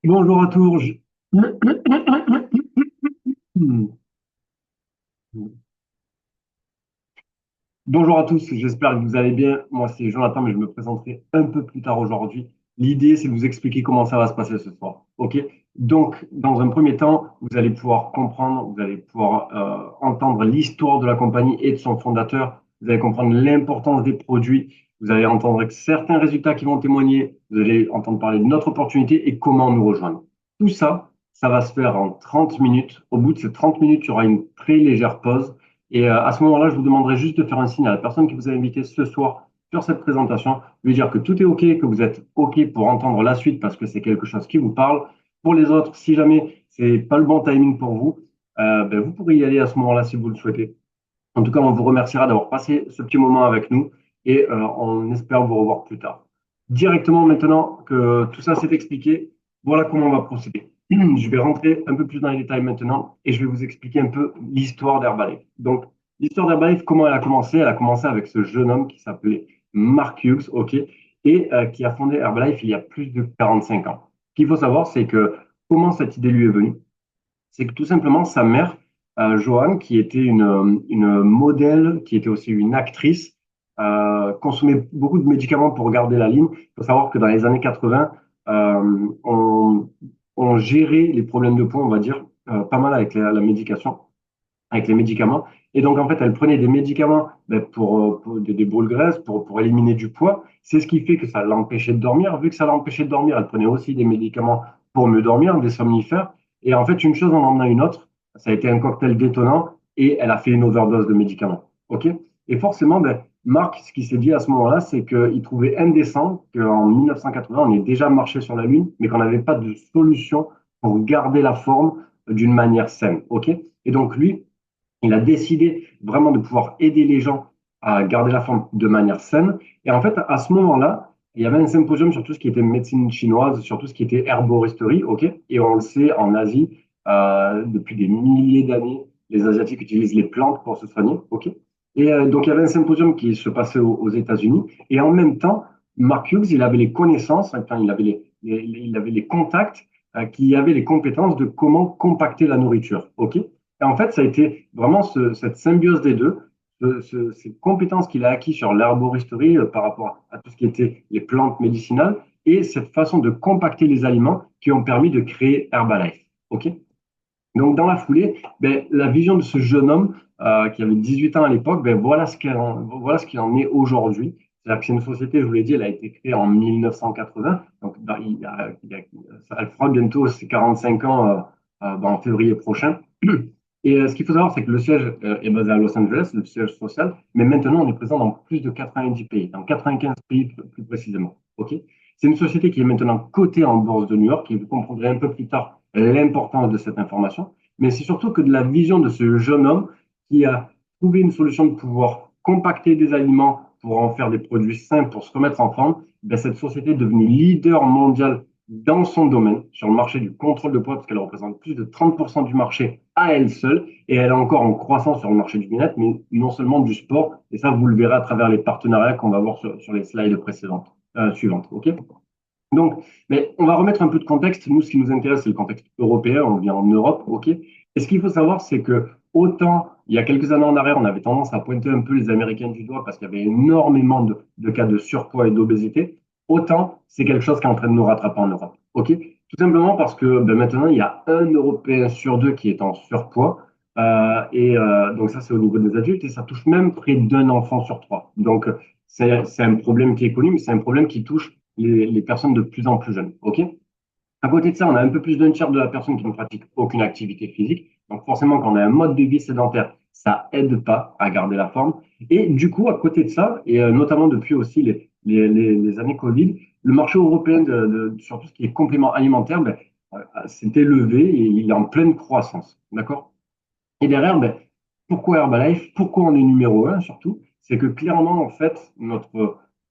Bonjour à tous. Bonjour à tous, j'espère que vous allez bien. Moi, c'est Jonathan, mais je me présenterai un peu plus tard aujourd'hui. L'idée, c'est de vous expliquer comment ça va se passer ce soir. OK? Donc, dans un premier temps, vous allez pouvoir comprendre, vous allez pouvoir entendre l'histoire de la compagnie et de son fondateur. Vous allez comprendre l'importance des produits. Vous allez entendre certains résultats qui vont témoigner. Vous allez entendre parler de notre opportunité et comment nous rejoindre. Tout ça, ça va se faire en 30 minutes. Au bout de ces 30 minutes, il y aura une très légère pause. Et à ce moment-là, je vous demanderai juste de faire un signe à la personne qui vous a invité ce soir sur cette présentation, lui dire que tout est OK, que vous êtes OK pour entendre la suite parce que c'est quelque chose qui vous parle. Pour les autres, si jamais c'est pas le bon timing pour vous, ben, vous pourrez y aller à ce moment-là si vous le souhaitez. En tout cas, on vous remerciera d'avoir passé ce petit moment avec nous et on espère vous revoir plus tard. Directement maintenant que tout ça s'est expliqué, voilà comment on va procéder. Je vais rentrer un peu plus dans les détails maintenant et je vais vous expliquer un peu l'histoire d'Herbalife. Donc, l'histoire d'Herbalife, comment elle a commencé? Elle a commencé avec ce jeune homme qui s'appelait Mark Hughes, ok, et qui a fondé Herbalife il y a plus de 45 ans. Ce qu'il faut savoir, c'est que comment cette idée lui est venue? C'est que tout simplement, sa mère, Joanne, qui était une modèle, qui était aussi une actrice, consommait beaucoup de médicaments pour garder la ligne. Il faut savoir que dans les années 80, on gérait les problèmes de poids, on va dire, pas mal avec la médication, avec les médicaments. Et donc, en fait, elle prenait des médicaments ben, pour des boules graisses, pour éliminer du poids. C'est ce qui fait que ça l'empêchait de dormir. Vu que ça l'empêchait de dormir, elle prenait aussi des médicaments pour mieux dormir, des somnifères. Et en fait, une chose en emmenant une autre, ça a été un cocktail détonnant et elle a fait une overdose de médicaments. OK? Et forcément, ben, Marc, ce qui s'est dit à ce moment-là, c'est qu'il trouvait indécent qu'en 1980, on ait déjà marché sur la Lune, mais qu'on n'avait pas de solution pour garder la forme d'une manière saine. OK? Et donc, lui, il a décidé vraiment de pouvoir aider les gens à garder la forme de manière saine. Et en fait, à ce moment-là, il y avait un symposium sur tout ce qui était médecine chinoise, sur tout ce qui était herboristerie, ok? Et on le sait, en Asie, depuis des milliers d'années, les Asiatiques utilisent les plantes pour se soigner, ok? Et donc, il y avait un symposium qui se passait aux États-Unis. Et en même temps, Mark Hughes, il avait les connaissances, enfin, il avait il avait les contacts, qui avaient les compétences de comment compacter la nourriture, ok? Et en fait, ça a été vraiment cette symbiose des deux, ces compétences qu'il a acquis sur l'herboristerie par rapport à tout ce qui était les plantes médicinales et cette façon de compacter les aliments qui ont permis de créer Herbalife. OK? Donc, dans la foulée, ben, la vision de ce jeune homme qui avait 18 ans à l'époque, ben, voilà ce qu'il en est aujourd'hui. C'est-à-dire que c'est une société, je vous l'ai dit, elle a été créée en 1980. Donc, elle fera bientôt ses 45 ans en février prochain. Et ce qu'il faut savoir, c'est que le siège est basé à Los Angeles, le siège social, mais maintenant, on est présent dans plus de 90 pays, dans 95 pays plus précisément. OK? C'est une société qui est maintenant cotée en bourse de New York, et vous comprendrez un peu plus tard l'importance de cette information. Mais c'est surtout que de la vision de ce jeune homme qui a trouvé une solution de pouvoir compacter des aliments pour en faire des produits sains pour se remettre en forme, ben cette société est devenue leader mondial dans son domaine, sur le marché du contrôle de poids, parce qu'elle représente plus de 30% du marché à elle seule, et elle est encore en croissance sur le marché du bien-être, mais non seulement du sport, et ça, vous le verrez à travers les partenariats qu'on va voir sur les slides précédentes, suivantes. OK? Donc, mais on va remettre un peu de contexte. Nous, ce qui nous intéresse, c'est le contexte européen. On vient en Europe, OK? Et ce qu'il faut savoir, c'est que autant il y a quelques années en arrière, on avait tendance à pointer un peu les Américains du doigt parce qu'il y avait énormément de cas de surpoids et d'obésité, autant c'est quelque chose qui est en train de nous rattraper en Europe, OK? Tout simplement parce que ben, maintenant, il y a un Européen sur deux qui est en surpoids. Donc ça, c'est au niveau des adultes et ça touche même près d'un enfant sur trois. Donc, c'est un problème qui est connu, mais c'est un problème qui touche les personnes de plus en plus jeunes. OK? À côté de ça, on a un peu plus d'un tiers de la personne qui ne pratique aucune activité physique. Donc forcément, quand on a un mode de vie sédentaire, ça aide pas à garder la forme. Et du coup, à côté de ça, et notamment depuis aussi les années Covid, le marché européen sur tout ce qui est complément alimentaire ben, s'est élevé et il est en pleine croissance. D'accord? Et derrière, ben, pourquoi Herbalife? Pourquoi on est numéro un surtout? C'est que clairement, en fait,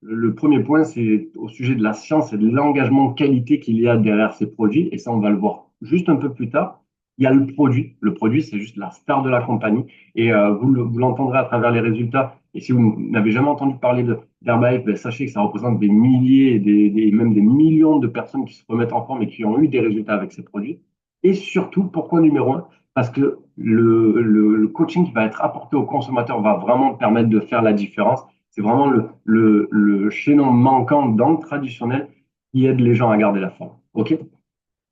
le premier point, c'est au sujet de la science et de l'engagement qualité qu'il y a derrière ces produits. Et ça, on va le voir juste un peu plus tard. Il y a le produit. Le produit, c'est juste la star de la compagnie. Et vous l'entendrez à travers les résultats. Et si vous n'avez jamais entendu parler d'Herbalife, ben, sachez que ça représente des milliers et même des millions millions de personnes qui se remettent en forme et qui ont eu des résultats avec ces produits. Et surtout, pourquoi numéro un? Parce que le coaching qui va être apporté au consommateur va vraiment permettre de faire la différence. C'est vraiment le chaînon manquant dans le traditionnel qui aide les gens à garder la forme. OK?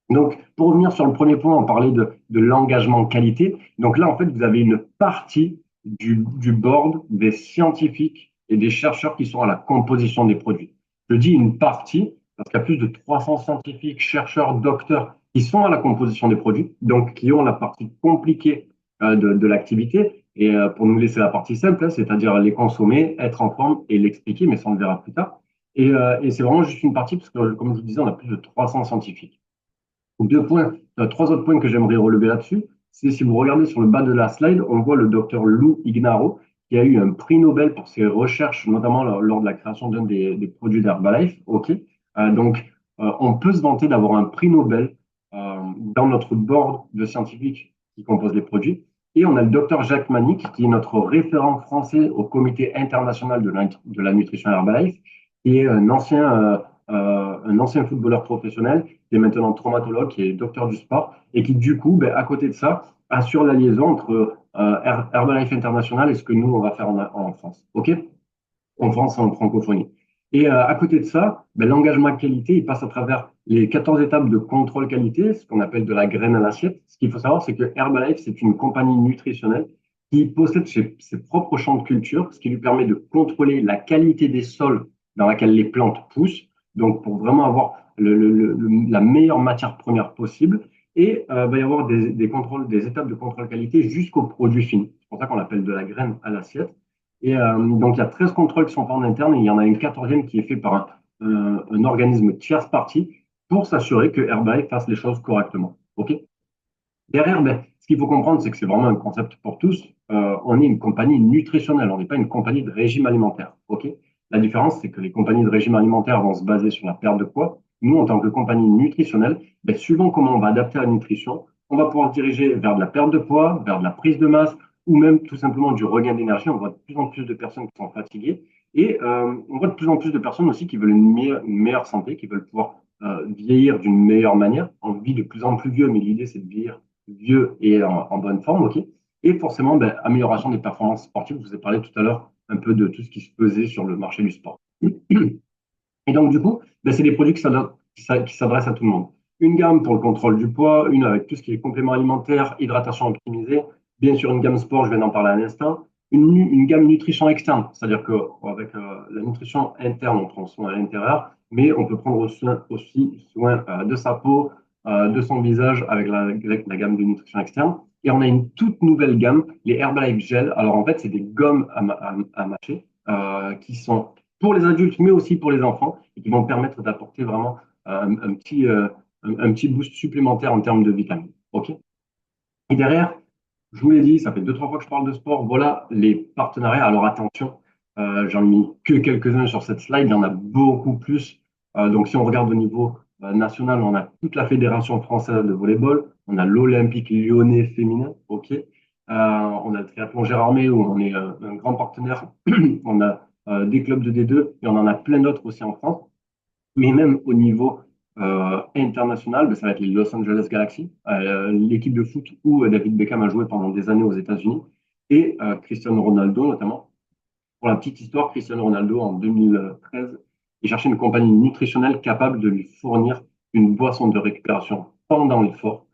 Donc, pour revenir sur le premier point, on parlait de l'engagement qualité. Donc là, en fait, vous avez une partie du board des scientifiques et des chercheurs qui sont à la composition des produits. Je dis une partie parce qu'il y a plus de 300 scientifiques, chercheurs, docteurs qui sont à la composition des produits, donc qui ont la partie compliquée de l'activité. Et pour nous laisser la partie simple, hein, c'est-à-dire les consommer, être en forme et l'expliquer, mais ça on le verra plus tard. Et c'est vraiment juste une partie parce que, comme je vous disais, on a plus de 300 scientifiques. Deux points, trois autres points que j'aimerais relever là-dessus, c'est si vous regardez sur le bas de la slide, on voit le docteur Lou Ignarro qui a eu un prix Nobel pour ses recherches, notamment lors de la création d'un des produits d'Herbalife. OK. On peut se vanter d'avoir un prix Nobel dans notre board de scientifiques qui composent les produits. Et on a le docteur Jacques Manic, qui est notre référent français au comité international de la nutrition Herbalife, qui est un ancien footballeur professionnel qui est maintenant traumatologue, qui est docteur du sport, et qui, du coup, ben, à côté de ça, assure la liaison entre Herbalife International et ce que nous, on va faire en France. OK? En France, en francophonie. Et à côté de ça, ben, l'engagement qualité, il passe à travers les 14 étapes de contrôle qualité, ce qu'on appelle de la graine à l'assiette. Ce qu'il faut savoir, c'est que Herbalife, c'est une compagnie nutritionnelle qui possède ses propres champs de culture, ce qui lui permet de contrôler la qualité des sols dans laquelle les plantes poussent, donc pour vraiment avoir la meilleure matière première possible. Et il va y avoir contrôles, des étapes de contrôle qualité jusqu'au produit fini. C'est pour ça qu'on l'appelle de la graine à l'assiette. Et donc, il y a 13 contrôles qui sont faits en interne et il y en a une 14e qui est fait par un organisme tierce partie pour s'assurer que Herbalife fasse les choses correctement. OK? Derrière, ben, ce qu'il faut comprendre, c'est que c'est vraiment un concept pour tous. On est une compagnie nutritionnelle, on n'est pas une compagnie de régime alimentaire. OK? La différence, c'est que les compagnies de régime alimentaire vont se baser sur la perte de poids. Nous, en tant que compagnie nutritionnelle, ben, suivant comment on va adapter la nutrition, on va pouvoir se diriger vers de la perte de poids, vers de la prise de masse, ou même tout simplement du regain d'énergie. On voit de plus en plus de personnes qui sont fatiguées. Et on voit de plus en plus de personnes aussi qui veulent une meilleure santé, qui veulent pouvoir vieillir d'une meilleure manière. On vit de plus en plus vieux, mais l'idée, c'est de vieillir vieux et en bonne forme, OK? Et forcément, ben, amélioration des performances sportives. Je vous ai parlé tout à l'heure un peu de tout ce qui se faisait sur le marché du sport. Et donc, du coup, ben, c'est des produits qui s'adressent à tout le monde. Une gamme pour le contrôle du poids, une avec tout ce qui est complément alimentaire, hydratation optimisée, bien sûr une gamme sport, je viens d'en parler à l'instant, une gamme nutrition externe, c'est-à-dire qu'avec la nutrition interne, on prend soin à l'intérieur, mais on peut prendre aussi soin de sa peau, de son visage avec la gamme de nutrition externe. Et on a une toute nouvelle gamme, les Herbalife Gel. Alors en fait, c'est des gommes à mâcher qui sont pour les adultes, mais aussi pour les enfants, et qui vont permettre d'apporter vraiment un petit boost supplémentaire en termes de vitamines. OK? Et derrière, je vous l'ai dit, ça fait deux, trois fois que je parle de sport. Voilà les partenariats. Alors attention, j'en ai mis que quelques-uns sur cette slide. Il y en a beaucoup plus. Donc si on regarde au niveau national, on a toute la Fédération française de volleyball. On a l'Olympique lyonnais féminin. OK. On a le triathlon Gérardmer où on est un grand partenaire. On a des clubs de D2 et on en a plein d'autres aussi en France. Mais même au niveau international, ben, ça va être les Los Angeles Galaxy, l'équipe de foot où David Beckham a joué pendant des années aux États-Unis, et Cristiano Ronaldo notamment. Pour la petite histoire, Cristiano Ronaldo, en 2013, il cherchait une compagnie nutritionnelle capable de lui fournir une boisson de récupération pendant l'effort,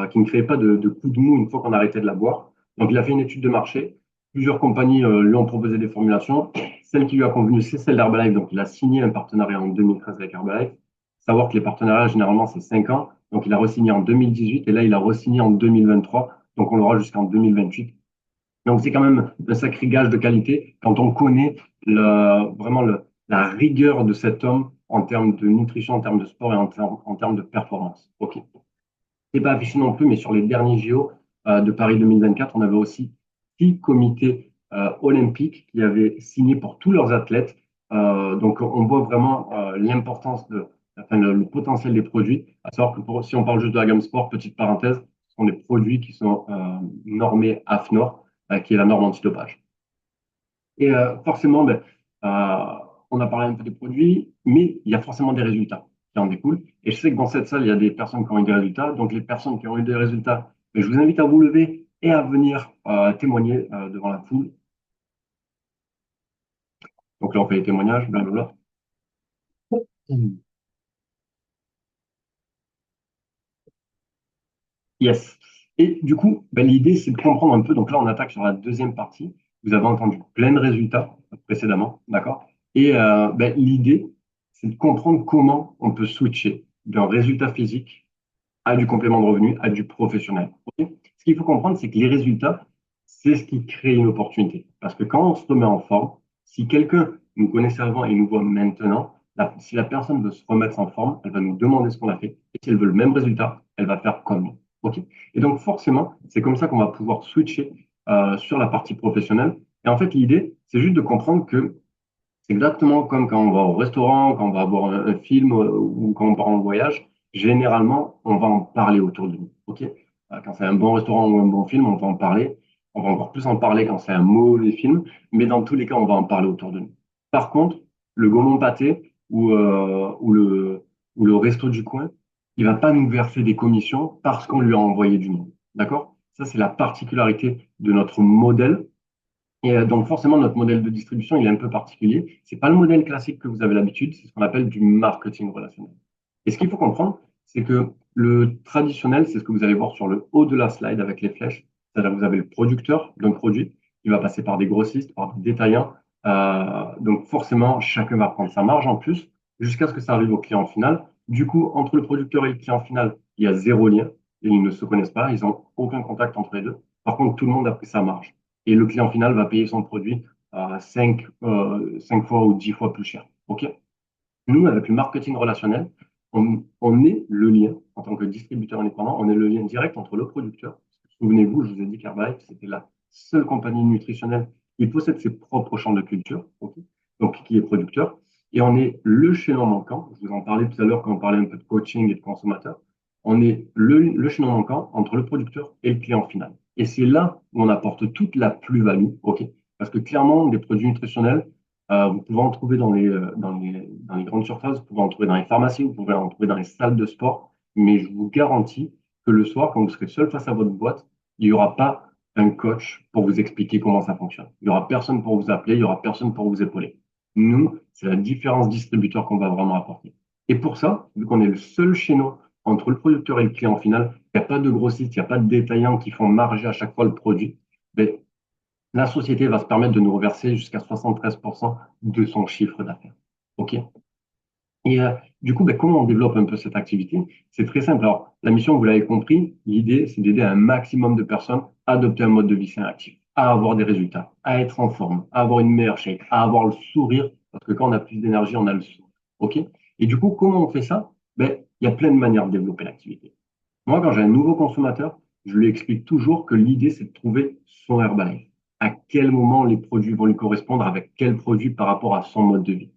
qui ne créait pas de coup de mou une fois qu'on arrêtait de la boire. Donc, il a fait une étude de marché. Plusieurs compagnies lui ont proposé des formulations. Celle qui lui a convenu, c'est celle d'Herbalife. Donc, il a signé un partenariat en 2013 avec Herbalife. Savoir que les partenariats, généralement, c'est 5 ans. Donc, il a re-signé en 2018 et là, il a re-signé en 2023. Donc, on l'aura jusqu'en 2028. Donc, c'est quand même un sacré gage de qualité quand on connaît vraiment la rigueur de cet homme en termes de nutrition, en termes de sport et en termes de performance. OK. C'est pas affiché non plus, mais sur les derniers JO de Paris 2024, on avait aussi 6 comités olympiques qui avaient signé pour tous leurs athlètes. Donc, on voit vraiment l'importance enfin, le potentiel des produits. À savoir que si on parle juste de la gamme sport, petite parenthèse, ce sont des produits qui sont normés AFNOR, qui est la norme antidopage. Et forcément, ben, on a parlé un peu des produits, mais il y a forcément des résultats qui en découlent. Et je sais que dans cette salle, il y a des personnes qui ont eu des résultats. Donc, les personnes qui ont eu des résultats, ben, je vous invite à vous lever et à venir témoigner devant la foule. Donc là, on fait les témoignages, blablabla. Yes. Et du coup, ben, l'idée, c'est de comprendre un peu. Donc là, on attaque sur la deuxième partie. Vous avez entendu plein de résultats précédemment, d'accord? Et ben, l'idée, c'est de comprendre comment on peut switcher d'un résultat physique à du complément de revenu, à du professionnel. Ok. Ce qu'il faut comprendre, c'est que les résultats, c'est ce qui crée une opportunité. Parce que quand on se remet en forme, si quelqu'un nous connaissait avant et nous voit maintenant, si la personne veut se remettre en forme, elle va nous demander ce qu'on a fait. Et si elle veut le même résultat, elle va faire comme nous. Ok. Et donc forcément, c'est comme ça qu'on va pouvoir switcher sur la partie professionnelle. Et en fait, l'idée, c'est juste de comprendre que c'est exactement comme quand on va au restaurant, quand on va voir un film ou quand on part en voyage. Généralement, on va en parler autour de nous. Ok. Quand c'est un bon restaurant ou un bon film, on va en parler. On va encore plus en parler quand c'est un mauvais film, mais dans tous les cas, on va en parler autour de nous. Par contre, le Gaumont Pâté ou le resto du coin, il va pas nous verser des commissions parce qu'on lui a envoyé du monde. D'accord? Ça, c'est la particularité de notre modèle et donc forcément, notre modèle de distribution, il est un peu particulier. C'est pas le modèle classique que vous avez l'habitude, c'est ce qu'on appelle du marketing relationnel. Et ce qu'il faut comprendre, c'est que le traditionnel, c'est ce que vous allez voir sur le haut de la slide avec les flèches. C'est-à-dire que vous avez le producteur d'un produit, il va passer par des grossistes, par des détaillants. Donc forcément, chacun va prendre sa marge en plus jusqu'à ce que ça arrive au client final. Du coup, entre le producteur et le client final, il y a zéro lien. Et ils ne se connaissent pas, ils n'ont aucun contact entre les deux. Par contre, tout le monde a pris sa marge et le client final va payer son produit à 5 fois ou 10 fois plus cher. OK? Nous, avec le marketing relationnel, on est le lien, en tant que distributeur indépendant, on est le lien direct entre le producteur. Souvenez-vous, je vous ai dit qu'Herbalife, c'était la seule compagnie nutritionnelle qui possède ses propres champs de culture, ok, donc qui est producteur. Et on est le chaînon manquant, je vous en parlais tout à l'heure quand on parlait un peu de coaching et de consommateur, on est le chaînon manquant entre le producteur et le client final. Et c'est là où on apporte toute la plus-value, ok, parce que clairement, des produits nutritionnels, vous pouvez en trouver dans les grandes surfaces, vous pouvez en trouver dans les pharmacies, vous pouvez en trouver dans les salles de sport, mais je vous garantis que le soir, quand vous serez seul face à votre boîte, il n'y aura pas un coach pour vous expliquer comment ça fonctionne. Il n'y aura personne pour vous appeler, il n'y aura personne pour vous épauler. Nous, c'est la différence distributeur qu'on va vraiment apporter. Et pour ça, vu qu'on est le seul chaînon entre le producteur et le client final, il n'y a pas de grossistes, il n'y a pas de détaillants qui font marger à chaque fois le produit. Ben, la société va se permettre de nous reverser jusqu'à 73% de son chiffre d'affaires. OK? Et du coup, ben, comment on développe un peu cette activité? C'est très simple. Alors, la mission, vous l'avez compris, l'idée, c'est d'aider un maximum de personnes à adopter un mode de vie sain actif, à avoir des résultats, à être en forme, à avoir une meilleure shape, à avoir le sourire, parce que quand on a plus d'énergie, on a le sourire. OK? Et du coup, comment on fait ça? Ben, il y a plein de manières de développer l'activité. Moi, quand j'ai un nouveau consommateur, je lui explique toujours que l'idée, c'est de trouver son Herbalife. À quel moment les produits vont lui correspondre, avec quel produit par rapport à son mode de vie.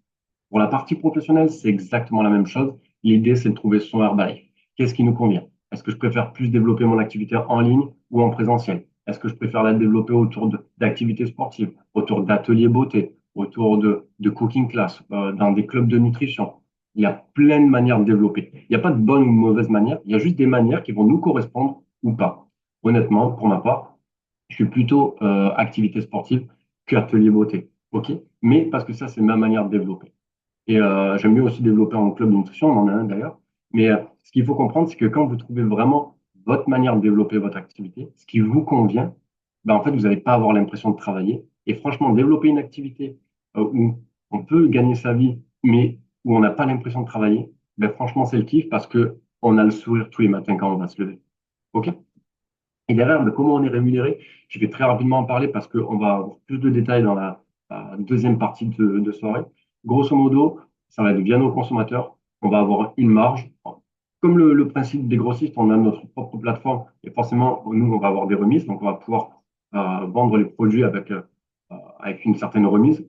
Pour la partie professionnelle, c'est exactement la même chose. L'idée, c'est de trouver son Herbalife. Qu'est-ce qui nous convient? Est-ce que je préfère plus développer mon activité en ligne ou en présentiel? Est-ce que je préfère la développer autour d'activités sportives, autour d'ateliers beauté, autour de cooking class, dans des clubs de nutrition? Il y a plein de manières de développer. Il n'y a pas de bonne ou de mauvaise manière. Il y a juste des manières qui vont nous correspondre ou pas. Honnêtement, pour ma part, je suis plutôt activité sportive qu'atelier beauté. OK? Mais parce que ça, c'est ma manière de développer. Et j'aime mieux aussi développer en club de nutrition, on en a un d'ailleurs. Mais ce qu'il faut comprendre, c'est que quand vous trouvez vraiment votre manière de développer votre activité, ce qui vous convient, ben, en fait, vous n'allez pas avoir l'impression de travailler. Et franchement, développer une activité où on peut gagner sa vie, mais où on n'a pas l'impression de travailler, ben, franchement, c'est le kiff parce que on a le sourire tous les matins quand on va se lever. OK? Et derrière, ben, comment on est rémunéré? Je vais très rapidement en parler parce qu'on va avoir plus de détails dans la deuxième partie de soirée. Grosso modo, ça va être via nos consommateurs. On va avoir une marge. Comme le principe des grossistes, on a notre propre plateforme et forcément, nous, on va avoir des remises. Donc, on va pouvoir vendre les produits avec une certaine remise.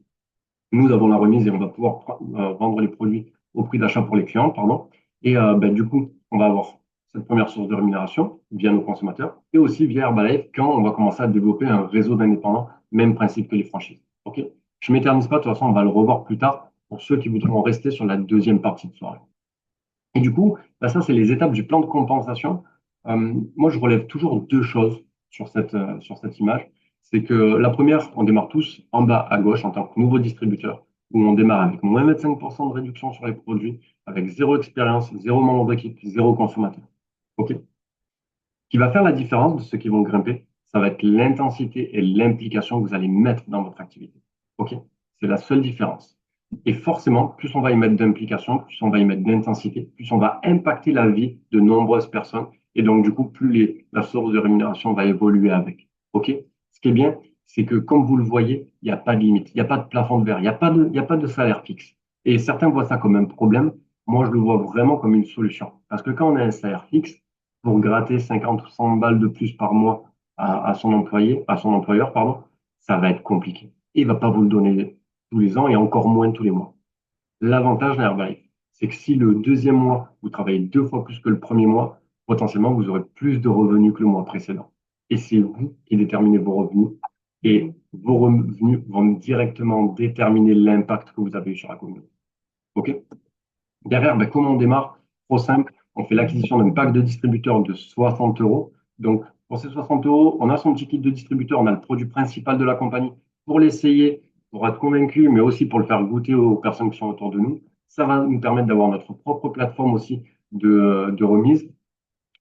Nous avons la remise et on va pouvoir vendre les produits au prix d'achat pour les clients, pardon. Et ben, du coup, on va avoir cette première source de rémunération via nos consommateurs et aussi via Herbalife quand on va commencer à développer un réseau d'indépendants, même principe que les franchises. Ok? Je ne m'éternise pas, de toute façon, on va le revoir plus tard pour ceux qui voudront rester sur la deuxième partie de soirée. Et du coup, bah, ça, c'est les étapes du plan de compensation. Moi, je relève toujours deux choses sur cette image. C'est que la première, on démarre tous en bas à gauche en tant que nouveau distributeur, où on démarre avec moins 25% de réduction sur les produits, avec zéro expérience, zéro membre d'équipe, zéro consommateur. OK? Ce qui va faire la différence de ceux qui vont grimper, ça va être l'intensité et l'implication que vous allez mettre dans votre activité. OK? C'est la seule différence. Et forcément, plus on va y mettre d'implication, plus on va y mettre d'intensité, plus on va impacter la vie de nombreuses personnes. Et donc, du coup, la source de rémunération va évoluer avec. OK? Ce qui est bien, c'est que comme vous le voyez, il n'y a pas de limite, il n'y a pas de plafond de verre, il y a pas de salaire fixe. Et certains voient ça comme un problème. Moi, je le vois vraiment comme une solution. Parce que quand on a un salaire fixe, pour gratter 50 ou 100 balles de plus par mois à son employé, à son employeur, pardon, ça va être compliqué. Il va pas vous le donner tous les ans et encore moins tous les mois. L'avantage de l'Herbalife, c'est que si le deuxième mois, vous travaillez deux fois plus que le premier mois, potentiellement, vous aurez plus de revenus que le mois précédent. Et c'est vous qui déterminez vos revenus. Et vos revenus vont directement déterminer l'impact que vous avez eu sur la communauté. OK? Derrière, ben, comment on démarre? Trop simple. On fait l'acquisition d'un pack de distributeur de 60 euros. Donc, pour ces 60 euros, on a son petit kit de distributeur, on a le produit principal de la compagnie pour l'essayer, pour être convaincu, mais aussi pour le faire goûter aux personnes qui sont autour de nous. Ça va nous permettre d'avoir notre propre plateforme aussi de remise.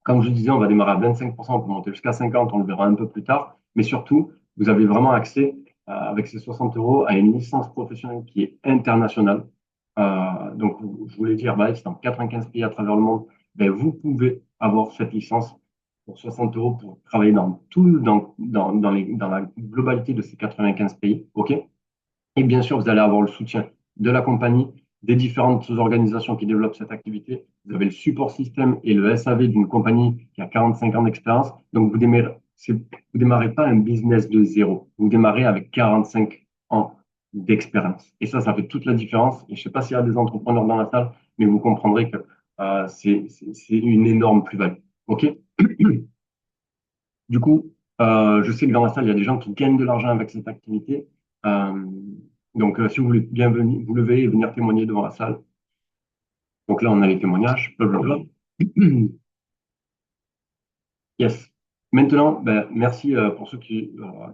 Comme je disais, on va démarrer à 25%, on peut monter jusqu'à 50%, on le verra un peu plus tard. Mais surtout, vous avez vraiment accès, avec ces 60 euros, à une licence professionnelle qui est internationale. Donc, je voulais dire, bah, c'est dans 95 pays à travers le monde. Ben, vous pouvez avoir cette licence pour 60 euros pour travailler dans la globalité de ces 95 pays. OK? Et bien sûr, vous allez avoir le soutien de la compagnie, des différentes organisations qui développent cette activité. Vous avez le support système et le SAV d'une compagnie qui a 45 ans d'expérience. Donc, vous démarrez pas un business de zéro. Vous démarrez avec 45 ans d'expérience. Et ça fait toute la différence. Et je ne sais pas s'il y a des entrepreneurs dans la salle, mais vous comprendrez que c'est une énorme plus-value. OK? Du coup, je sais que dans la salle, il y a des gens qui gagnent de l'argent avec cette activité. Euh, donc, si vous voulez bien venir, vous levez et venir témoigner devant la salle. Donc là, on a les témoignages. Blablabla. Yes. Maintenant, ben, merci pour ceux qui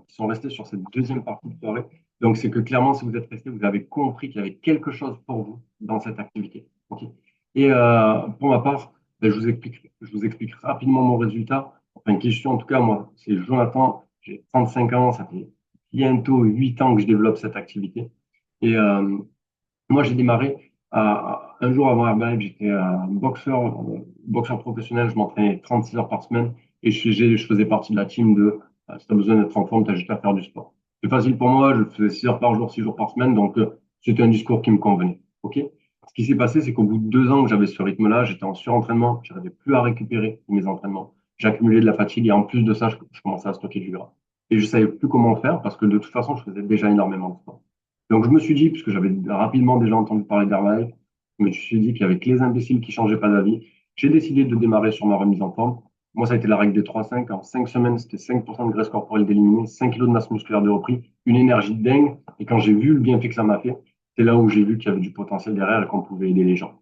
sont restés sur cette deuxième partie de soirée. Donc, c'est que clairement, si vous êtes restés, vous avez compris qu'il y avait quelque chose pour vous dans cette activité. OK. Et pour ma part, ben, je vous explique rapidement mon résultat. Enfin, une question, en tout cas, moi, c'est Jonathan, j'ai 35 ans, ça fait bientôt 8 ans que je développe cette activité. Et moi, j'ai démarré un jour avant Herbalife, j'étais boxeur professionnel, je m'entraînais 36 heures par semaine et je faisais partie de la team de si tu as besoin d'être en forme, tu as juste à faire du sport. C'est facile pour moi, je faisais 6 heures par jour, 6 jours par semaine, donc c'était un discours qui me convenait. OK? Ce qui s'est passé, c'est qu'au bout de 2 ans que j'avais ce rythme-là, j'étais en surentraînement, je n'arrivais plus à récupérer mes entraînements. J'accumulais de la fatigue et en plus de ça, je commençais à stocker du gras. Et je savais plus comment faire parce que de toute façon, je faisais déjà énormément de sport. Donc, je me suis dit, puisque j'avais rapidement déjà entendu parler d'Herbalife, je me suis dit qu'avec les imbéciles qui changeaient pas d'avis, j'ai décidé de démarrer sur ma remise en forme. Moi, ça a été la règle des 3-5. En 5 semaines, c'était 5% de graisse corporelle d'éliminer, 5 kilos de masse musculaire de repris, une énergie de dingue. Et quand j'ai vu le bienfait que ça m'a fait, c'est là où j'ai vu qu'il y avait du potentiel derrière et qu'on pouvait aider les gens.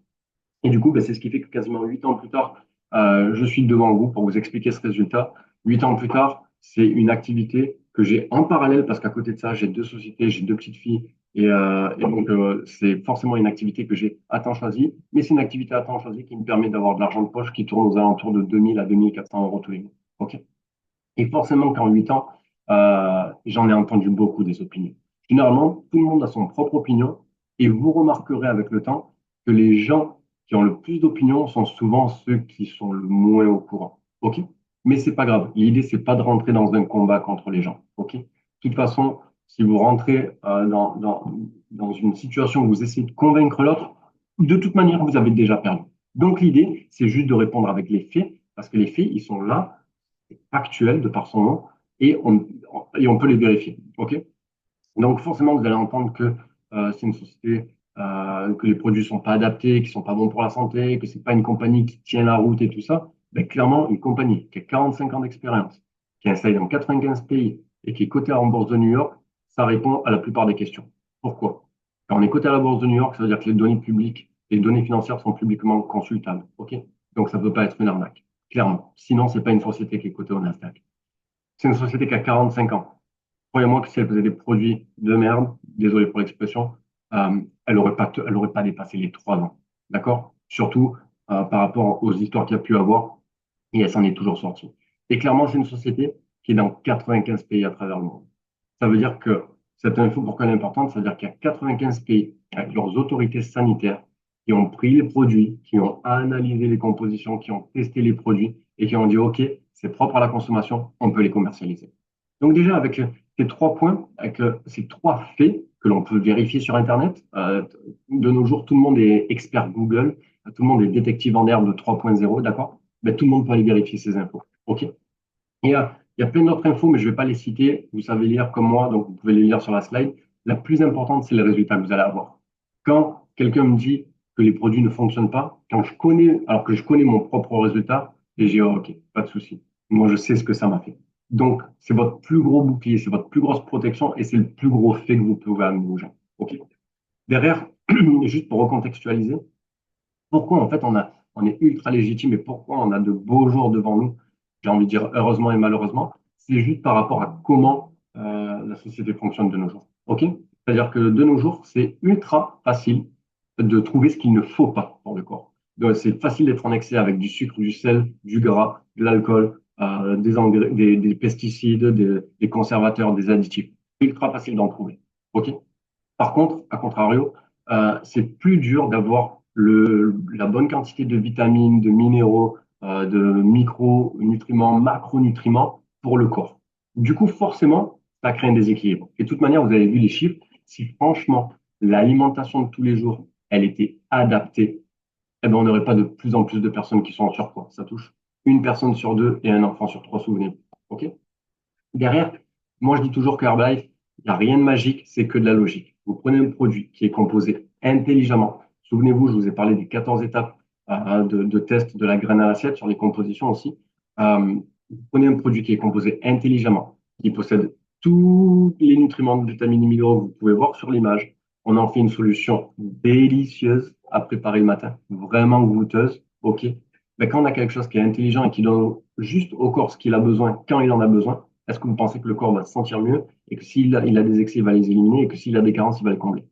Et du coup, ben, c'est ce qui fait que quasiment 8 ans plus tard, je suis devant vous pour vous expliquer ce résultat. 8 ans plus tard, c'est une activité que j'ai en parallèle parce qu'à côté de ça, j'ai deux sociétés, j'ai deux petites filles. Et donc, c'est forcément une activité que j'ai à temps choisi, mais c'est une activité à temps choisi qui me permet d'avoir de l'argent de poche qui tourne aux alentours de 2000 à 2400 euros tous les mois. OK? Et forcément qu'en 8 ans, j'en ai entendu beaucoup des opinions. Généralement, tout le monde a son propre opinion et vous remarquerez avec le temps que les gens qui ont le plus d'opinions sont souvent ceux qui sont le moins au courant. OK? Mais c'est pas grave. L'idée, c'est pas de rentrer dans un combat contre les gens. OK? De toute façon, si vous rentrez dans une situation où vous essayez de convaincre l'autre, de toute manière, vous avez déjà perdu. Donc, l'idée, c'est juste de répondre avec les faits, parce que les faits, ils sont là actuel de par son nom et on peut les vérifier. OK? Donc, forcément, vous allez entendre que c'est une société, que les produits ne sont pas adaptés, qui ne sont pas bons pour la santé, que ce n'est pas une compagnie qui tient la route et tout ça. Ben, clairement, une compagnie qui a 45 ans d'expérience, qui est installée dans 95 pays et qui est cotée en bourse de New York, ça répond à la plupart des questions. Pourquoi? Quand on est coté à la bourse de New York, ça veut dire que les données publiques Les données financières sont publiquement consultables. OK? Donc, ça ne peut pas être une arnaque, clairement. Sinon, ce n'est pas une société qui est cotée au Nasdaq. C'est une société qui a 45 ans. Croyez-moi que si elle faisait des produits de merde, désolé pour l'expression, elle aurait pas dépassé les 3 ans. D'accord? Surtout par rapport aux histoires qu'il y a pu avoir, et elle s'en est toujours sortie. Et clairement, c'est une société qui est dans 95 pays à travers le monde. Ça veut dire que cette info, pourquoi elle est importante? Ça veut dire qu'il y a 95 pays avec leurs autorités sanitaires qui ont pris les produits, qui ont analysé les compositions, qui ont testé les produits et qui ont dit, OK, c'est propre à la consommation, on peut les commercialiser. Donc déjà, avec ces 3 points, avec ces 3 faits que l'on peut vérifier sur Internet, de nos jours, tout le monde est expert Google, tout le monde est détective en herbe 3.0, d'accord? Ben, tout le monde peut aller vérifier ces infos. OK? Il y a plein d'autres infos, mais je ne vais pas les citer. Vous savez lire comme moi, donc vous pouvez les lire sur la slide. La plus importante, c'est les résultats que vous allez avoir. Quand quelqu'un me dit que les produits ne fonctionnent pas, alors que je connais mon propre résultat, et j'ai, oh, OK, pas de souci. Moi, je sais ce que ça m'a fait. Donc, c'est votre plus gros bouclier, c'est votre plus grosse protection et c'est le plus gros fait que vous pouvez amener aux gens. OK. Derrière, juste pour recontextualiser, pourquoi en fait on est ultra légitime et pourquoi on a de beaux jours devant nous, j'ai envie de dire heureusement et malheureusement, c'est juste par rapport à comment la société fonctionne de nos jours. OK? C'est-à-dire que de nos jours, c'est ultra facile de trouver ce qu'il ne faut pas pour le corps. Donc, c'est facile d'être en excès avec du sucre, du sel, du gras, de l'alcool, des engrais, des pesticides, des conservateurs, des additifs. Ultra facile d'en trouver. OK? Par contre, à contrario, c'est plus dur d'avoir la bonne quantité de vitamines, de minéraux, de micronutriments, macronutriments pour le corps. Du coup, forcément, ça crée un déséquilibre. Et de toute manière, vous avez vu les chiffres. Si franchement, l'alimentation de tous les jours, elle était adaptée, eh ben, on n'aurait pas de plus en plus de personnes qui sont en surpoids. Ça touche une personne sur deux et un enfant sur trois, souvenez-vous. OK? Derrière, moi, je dis toujours que Herbalife, il n'y a rien de magique, c'est que de la logique. Vous prenez un produit qui est composé intelligemment. Souvenez-vous, je vous ai parlé des 14 étapes de test de la graine à l'assiette sur les compositions aussi. Vous prenez un produit qui est composé intelligemment, qui possède tous les nutriments, de vitamines et minéraux que vous pouvez voir sur l'image. On en fait une solution délicieuse à préparer le matin, vraiment goûteuse. OK. Mais quand on a quelque chose qui est intelligent et qui donne juste au corps ce qu'il a besoin quand il en a besoin, est-ce que vous pensez que le corps va se sentir mieux et que il a des excès, il va les éliminer et que s'il a des carences, il va les combler?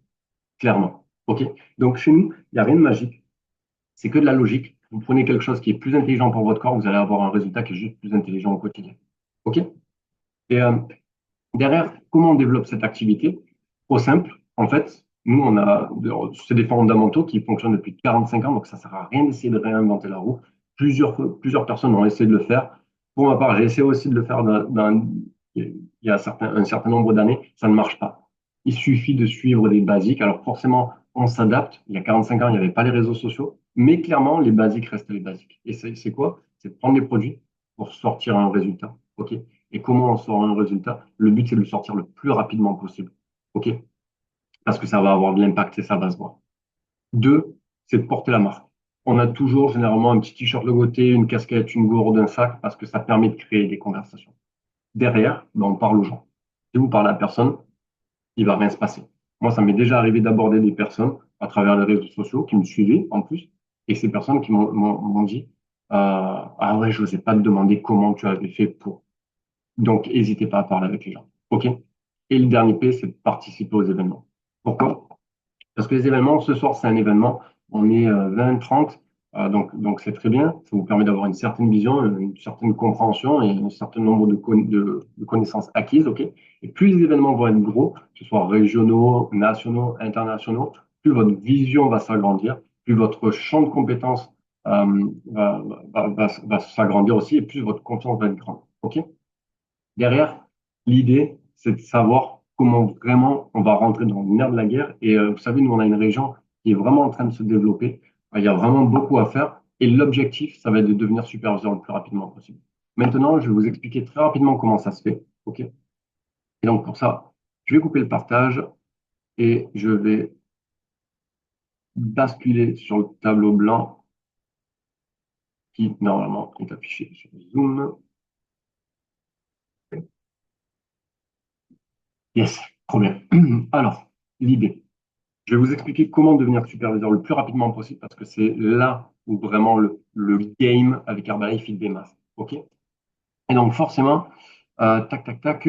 Clairement. OK? Donc, chez nous, il n'y a rien de magique. C'est que de la logique. Vous prenez quelque chose qui est plus intelligent pour votre corps, vous allez avoir un résultat qui est juste plus intelligent au quotidien. OK? Et derrière, comment on développe cette activité? Au simple, en fait, nous, c'est des fondamentaux qui fonctionnent depuis 45 ans, donc ça ne sert à rien d'essayer de réinventer la roue. Plusieurs personnes ont essayé de le faire. Pour ma part, j'ai essayé aussi de le faire il y a un certain nombre d'années, ça ne marche pas. Il suffit de suivre des basiques. Alors forcément, on s'adapte. Il y a 45 ans, il n'y avait pas les réseaux sociaux, mais clairement, les basiques restent les basiques. Et c'est quoi? C'est de prendre les produits pour sortir un résultat. OK? Et comment on sort un résultat? Le but, c'est de le sortir le plus rapidement possible. OK? Parce que ça va avoir de l'impact et ça va se voir. Deux, c'est de porter la marque. On a toujours généralement un petit t-shirt logoté, une casquette, une gourde, un sac, parce que ça permet de créer des conversations. Derrière, ben, on parle aux gens. Si vous parlez à personne, il va rien se passer. Moi, ça m'est déjà arrivé d'aborder des personnes à travers les réseaux sociaux qui me suivaient en plus, et ces personnes qui m'ont dit ah ouais, je n'osais pas te demander comment tu avais fait pour. Donc, n'hésitez pas à parler avec les gens. OK? Et le dernier P, c'est de participer aux événements. Pourquoi? Parce que les événements, ce soir, c'est un événement, on est 20, 30, donc c'est très bien. Ça vous permet d'avoir une certaine vision, une certaine compréhension et un certain nombre de connaissances acquises. OK? Et plus les événements vont être gros, que ce soit régionaux, nationaux, internationaux, plus votre vision va s'agrandir, plus votre champ de compétences va s'agrandir aussi et plus votre confiance va être grande. OK? Derrière, l'idée, c'est de savoir comment vraiment on va rentrer dans le nerf de la guerre. Et vous savez, nous, on a une région qui est vraiment en train de se développer. Il y a vraiment beaucoup à faire. Et l'objectif, ça va être de devenir superviseur le plus rapidement possible. Maintenant, je vais vous expliquer très rapidement comment ça se fait. OK? Et donc, pour ça, je vais couper le partage et je vais basculer sur le tableau blanc qui, normalement, est affiché sur Zoom. Yes, trop bien. Alors, l'idée. Je vais vous expliquer comment devenir superviseur le plus rapidement possible parce que c'est là où vraiment le game avec Herbalife il démarre. OK? Et donc, forcément, tac, tac, tac,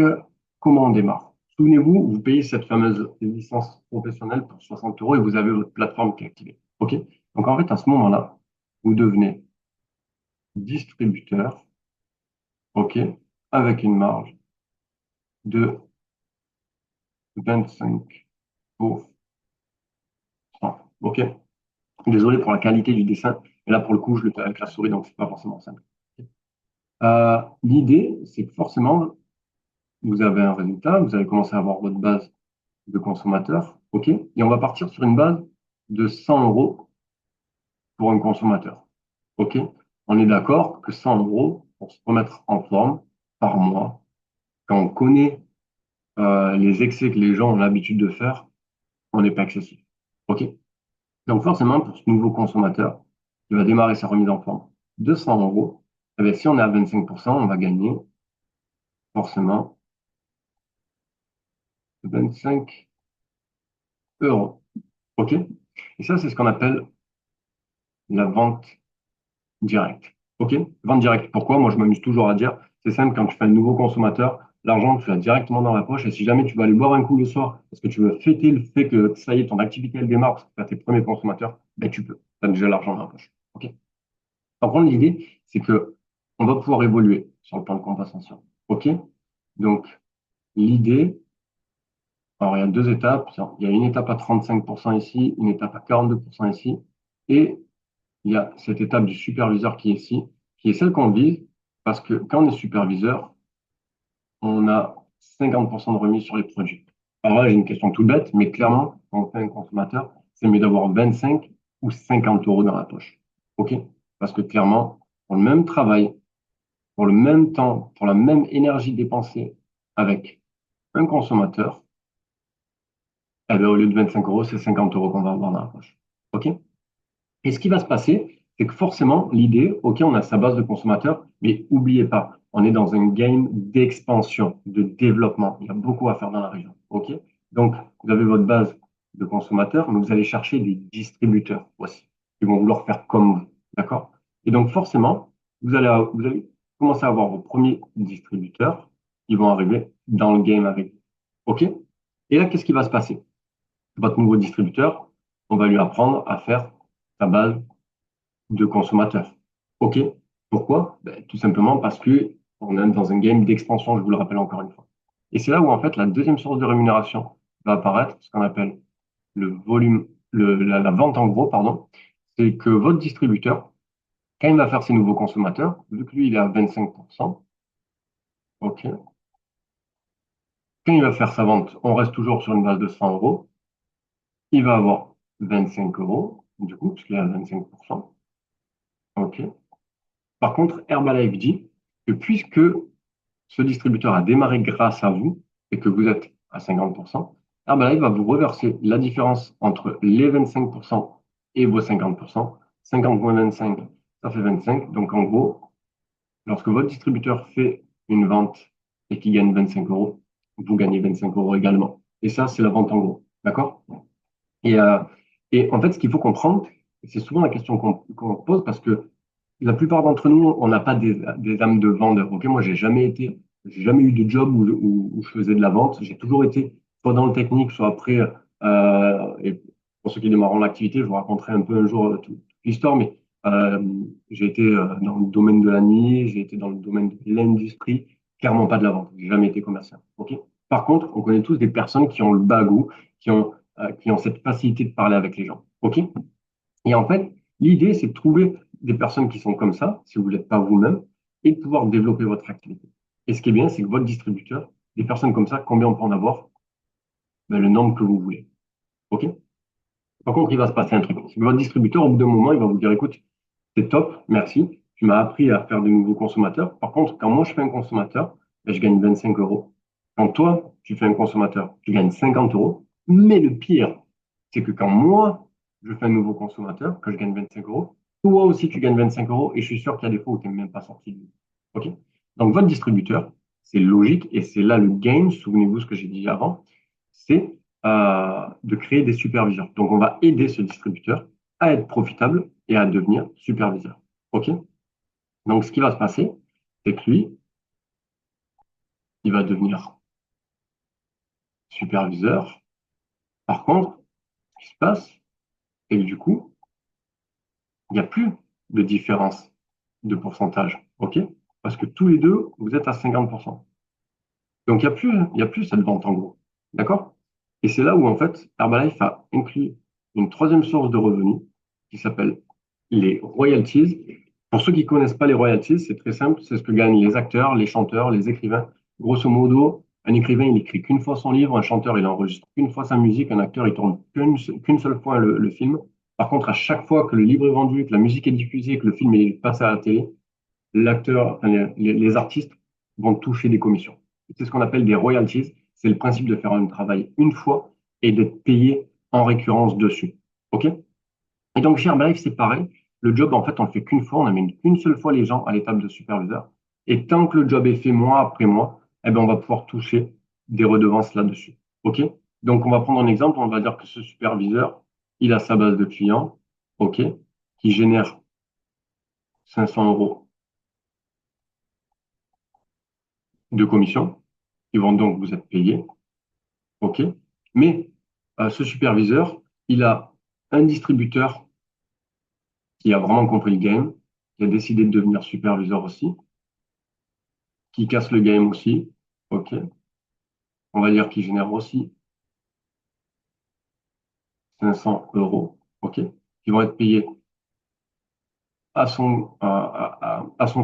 comment on démarre? Souvenez-vous, vous payez cette fameuse licence professionnelle pour 60 euros et vous avez votre plateforme qui est activée. OK? Donc, en fait, à ce moment-là, vous devenez distributeur, OK, avec une marge de 25%. OK? Désolé pour la qualité du dessin, mais là, pour le coup, je le fais avec la souris, donc c'est pas forcément simple. L'idée, c'est que forcément, vous avez un résultat, vous avez commencé à avoir votre base de consommateurs, OK? Et on va partir sur une base de 100 euros pour un consommateur, OK? On est d'accord que 100 euros pour se remettre en forme par mois, quand on connaît les excès que les gens ont l'habitude de faire, on n'est pas excessif, OK? Donc forcément, pour ce nouveau consommateur qui va démarrer sa remise en forme de 100 euros, eh bien, si on est à 25%, on va gagner forcément 25 euros, OK? Et ça, c'est ce qu'on appelle la vente direct. OK? Vente directe. Pourquoi? Moi, je m'amuse toujours à dire, c'est simple, quand tu fais un nouveau consommateur, l'argent, tu l'as directement dans la poche. Et si jamais tu vas aller boire un coup le soir, parce que tu veux fêter le fait que ça y est, ton activité, elle démarre, parce que tu as tes premiers consommateurs, ben, tu peux. Tu as déjà l'argent dans la poche. OK? Par contre, l'idée, c'est que on va pouvoir évoluer sur le plan de compensation. OK? Donc, l'idée, alors il y a deux étapes. Il y a une étape à 35% ici, une étape à 42% ici, et il y a cette étape du superviseur qui est ici, qui est celle qu'on vise, parce que quand on est superviseur, on a 50% de remise sur les produits. Alors là, j'ai une question toute bête, mais clairement, quand on fait un consommateur, c'est mieux d'avoir 25 ou 50 euros dans la poche. OK? Parce que clairement, pour le même travail, pour le même temps, pour la même énergie dépensée avec un consommateur, eh bien, au lieu de 25 euros, c'est 50 euros qu'on va avoir dans la poche. OK? Et ce qui va se passer, c'est que forcément, l'idée, OK, on a sa base de consommateurs, mais n'oubliez pas, on est dans un game d'expansion, de développement. Il y a beaucoup à faire dans la région. OK? Donc, vous avez votre base de consommateurs, mais vous allez chercher des distributeurs aussi, qui vont vouloir faire comme vous. D'accord? Et donc, forcément, vous allez commencer à avoir vos premiers distributeurs qui vont arriver dans le game avec vous. OK? Et là, qu'est-ce qui va se passer? Votre nouveau distributeur, on va lui apprendre à faire sa base de consommateurs. OK? Pourquoi? Ben, tout simplement parce que on est dans un game d'expansion, je vous le rappelle encore une fois. Et c'est là où en fait la deuxième source de rémunération va apparaître, ce qu'on appelle le volume, la vente en gros, pardon. C'est que votre distributeur, quand il va faire ses nouveaux consommateurs, vu que lui il est à 25%, OK, quand il va faire sa vente, on reste toujours sur une base de 100 euros, il va avoir 25 euros, du coup, puisqu'il est à 25%. OK. Par contre, Herbalife dit que puisque ce distributeur a démarré grâce à vous et que vous êtes à 50%, Herbalife va vous reverser la différence entre les 25% et vos 50%. 50 moins 25, ça fait 25. Donc en gros, lorsque votre distributeur fait une vente et qu'il gagne 25 euros, vous gagnez 25 euros également. Et ça, c'est la vente en gros. D'accord? Et, euh, et en fait, ce qu'il faut comprendre, c'est souvent la question qu'on pose parce que la plupart d'entre nous, on n'a pas des âmes de vendeur. Ok, moi, j'ai jamais eu de job où je faisais de la vente. J'ai toujours été soit dans le technique, soit après. Et pour ceux qui démarrent l'activité, je vous raconterai un peu un jour toute l'histoire, mais euh, j'ai été dans le domaine de la nuit, j'ai été dans le domaine de l'industrie, clairement pas de la vente. J'ai jamais été commercial. Ok. Par contre, on connaît tous des personnes qui ont le bagou, qui ont cette facilité de parler avec les gens. Ok. Et en fait, l'idée, c'est de trouver des personnes qui sont comme ça, si vous ne l'êtes pas vous-même, et de pouvoir développer votre activité. Et ce qui est bien, c'est que votre distributeur, des personnes comme ça, combien on peut en avoir? Ben, le nombre que vous voulez. OK? Par contre, il va se passer un truc. C'est que votre distributeur, au bout d'un moment, il va vous dire, écoute, c'est top, merci, tu m'as appris à faire de nouveaux consommateurs. Par contre, quand moi, je fais un consommateur, ben, je gagne 25 euros. Quand toi, tu fais un consommateur, tu gagnes 50 euros. Mais le pire, c'est que quand moi, je fais un nouveau consommateur, que je gagne 25 euros, toi aussi, tu gagnes 25 euros et je suis sûr qu'il y a des fois où tu n'es même pas sorti de lui. OK? Donc, votre distributeur, c'est logique et c'est là le game. Souvenez-vous ce que j'ai dit avant. C'est de créer des superviseurs. Donc, on va aider ce distributeur à être profitable et à devenir superviseur. OK? Donc, ce qui va se passer, c'est que lui, il va devenir superviseur. Par contre, ce qui se passe, c'est que du coup, il n'y a plus de différence de pourcentage. OK? Parce que tous les deux, vous êtes à 50%. Donc, il y a plus cette vente en gros. D'accord? Et c'est là où, en fait, Herbalife a inclus une troisième source de revenus qui s'appelle les royalties. Pour ceux qui ne connaissent pas les royalties, c'est très simple. C'est ce que gagnent les acteurs, les chanteurs, les écrivains. Grosso modo, un écrivain, il écrit qu'une fois son livre, un chanteur, il enregistre qu'une fois sa musique, un acteur, il tourne qu'une seule fois le film. Par contre, à chaque fois que le livre est vendu, que la musique est diffusée, que le film est passé à la télé, l'acteur, enfin, les artistes vont toucher des commissions. C'est ce qu'on appelle des royalties. C'est le principe de faire un travail une fois et d'être payé en récurrence dessus. OK? Et donc, chez Herbalife, c'est pareil. Le job, en fait, on le fait qu'une fois. On amène qu'une seule fois les gens à l'étape de superviseur. Et tant que le job est fait mois après mois, eh ben, on va pouvoir toucher des redevances là-dessus. OK? Donc, on va prendre un exemple. On va dire que ce superviseur, il a sa base de clients, OK, qui génère 500 euros de commission. Ils vont donc vous être payés. OK? Mais ce superviseur, il a un distributeur qui a vraiment compris le game, qui a décidé de devenir superviseur aussi, qui casse le game aussi. OK? On va dire qu'il génère aussi 500 euros. OK? Qui vont être payés à son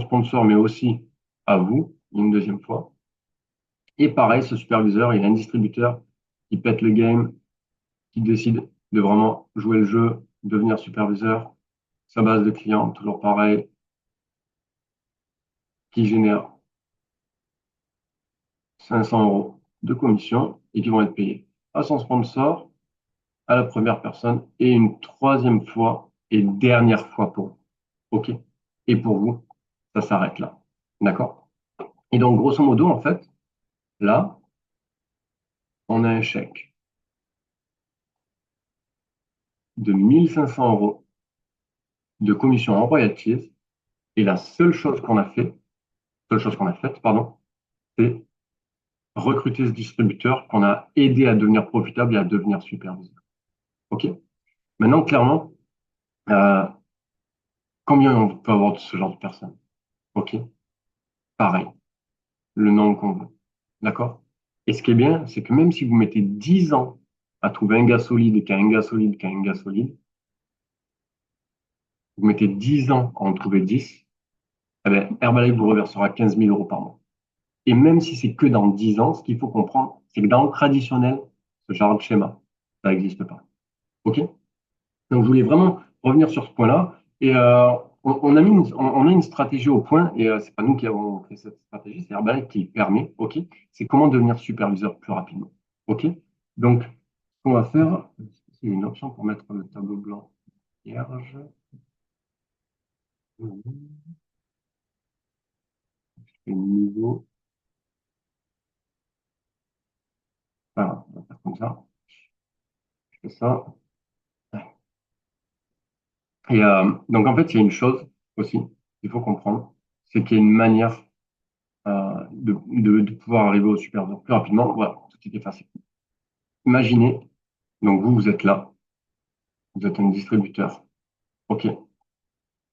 sponsor, mais aussi à vous, une deuxième fois. Et pareil, ce superviseur, il a un distributeur qui pète le game, qui décide de vraiment jouer le jeu, devenir superviseur, sa base de clients, toujours pareil, qui génère 500 euros de commission et qui vont être payés à son sponsor, à la première personne et une troisième fois et dernière fois pour vous. OK? Et pour vous, ça s'arrête là. D'accord? Et donc, grosso modo, en fait, là, on a un chèque de 1500 euros de commission en royalties et la seule chose qu'on a faite, pardon, c'est recruter ce distributeur qu'on a aidé à devenir profitable et à devenir superviseur. OK? Maintenant, clairement, euh, combien on peut avoir de ce genre de personnes? OK? Pareil, le nombre qu'on veut. D'accord? Et ce qui est bien, c'est que même si vous mettez 10 ans à trouver un gars solide et qu'un gars solide, qu'un gars solide, vous mettez 10 ans à en trouver 10, eh bien, Herbalife vous reversera 15 000 euros par mois. Et même si c'est que dans 10 ans, ce qu'il faut comprendre, c'est que dans le traditionnel, ce genre de schéma, ça n'existe pas. OK? Donc, je voulais vraiment revenir sur ce point-là. Et on a une stratégie au point, et c'est pas nous qui avons fait cette stratégie, c'est Herbalife qui le permet. OK? C'est comment devenir superviseur plus rapidement. OK? Donc, ce qu'on va faire, c'est une option pour mettre le tableau blanc vierge. Et niveau, voilà, on va faire comme ça. Je fais ça. Et donc, en fait, il y a une chose aussi qu'il faut comprendre, c'est qu'il y a une manière de pouvoir arriver au superviseur plus rapidement. Voilà, tout est facile. Imaginez, donc vous êtes là, vous êtes un distributeur, OK,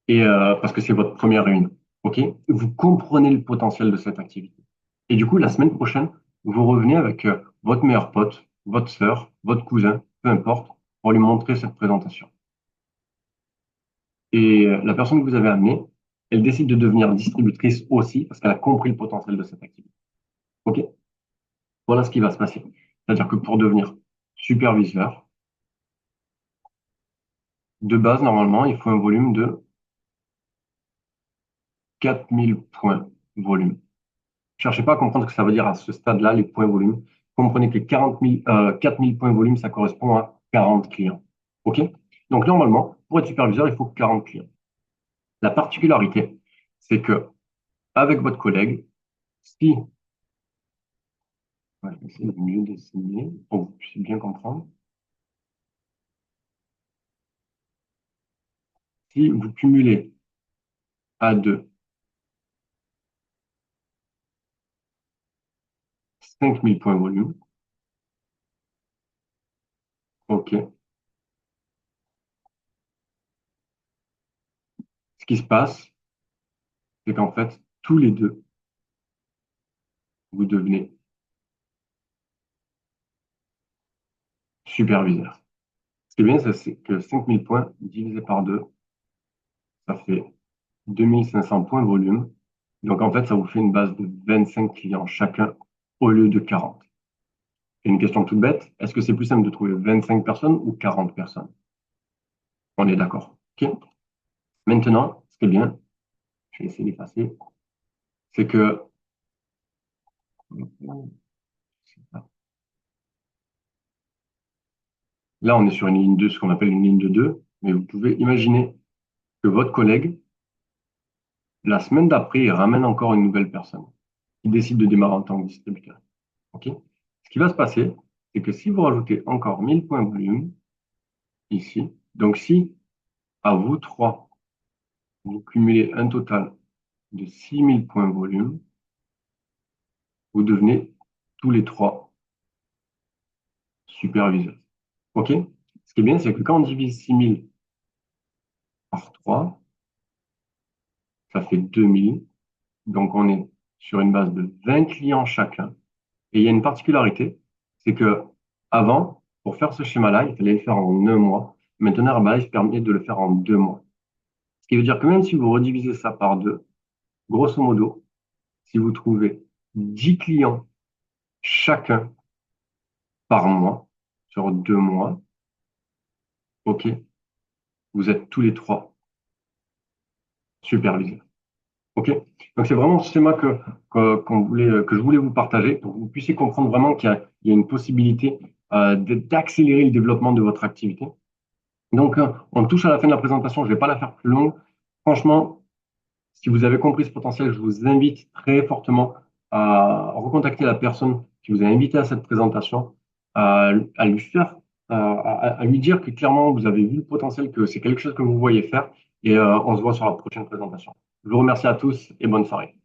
et parce que c'est votre première réunion, OK, vous comprenez le potentiel de cette activité. Et du coup, la semaine prochaine, vous revenez avec votre meilleur pote, votre sœur, votre cousin, peu importe, pour lui montrer cette présentation. Et la personne que vous avez amenée, elle décide de devenir distributrice aussi parce qu'elle a compris le potentiel de cette activité. OK? Voilà ce qui va se passer. C'est-à-dire que pour devenir superviseur, de base, normalement, il faut un volume de 4000 points volume. Cherchez pas à comprendre ce que ça veut dire à ce stade-là, les points volume. Comprenez que les 4000 points volume, ça correspond à 40 clients. OK? Donc, normalement, pour être superviseur, il faut 40 clients. La particularité, c'est que avec votre collègue, si Ouais, je vais essayer de mieux dessiner pour que vous puissiez bien comprendre. Si vous cumulez à 2 5000 points volume, OK. Ce qui se passe, c'est qu'en fait, tous les deux, vous devenez superviseur. Ce qui est bien, c'est que 5000 points divisé par 2, ça fait 2500 points volume. Donc, en fait, ça vous fait une base de 25 clients chacun au lieu de 40. Et une question toute bête, est-ce que c'est plus simple de trouver 25 personnes ou 40 personnes? On est d'accord. OK? Maintenant, ce qui est bien, je vais essayer d'effacer, c'est que là, on est sur une ligne 2, ce qu'on appelle une ligne de 2, mais vous pouvez imaginer que votre collègue, la semaine d'après, il ramène encore une nouvelle personne qui décide de démarrer en tant que distributeur. OK? Ce qui va se passer, c'est que si vous rajoutez encore 1000 points volume ici, donc si à vous trois, vous cumulez un total de 6000 points volume, vous devenez tous les trois superviseurs. OK? Ce qui est bien, c'est que quand on divise 6000 par 3, ça fait 2000. Donc, on est sur une base de 20 clients chacun. Et il y a une particularité, c'est que avant, pour faire ce schéma-là, il fallait le faire en un mois. Maintenant, Herbalife permet de le faire en 2 mois. Ce qui veut dire que même si vous redivisez ça par deux, grosso modo, si vous trouvez 10 clients chacun par mois sur 2 mois, OK, vous êtes tous les trois superviseurs. OK? Donc, c'est vraiment ce schéma que je voulais vous partager pour que vous puissiez comprendre vraiment qu'il y a une possibilité d'accélérer le développement de votre activité. Donc, on touche à la fin de la présentation. Je ne vais pas la faire plus longue. Franchement, si vous avez compris ce potentiel, je vous invite très fortement à recontacter la personne qui vous a invité à cette présentation, à lui faire, à lui dire que clairement, vous avez vu le potentiel, que c'est quelque chose que vous voyez faire. Et on se voit sur la prochaine présentation. Je vous remercie à tous et bonne soirée.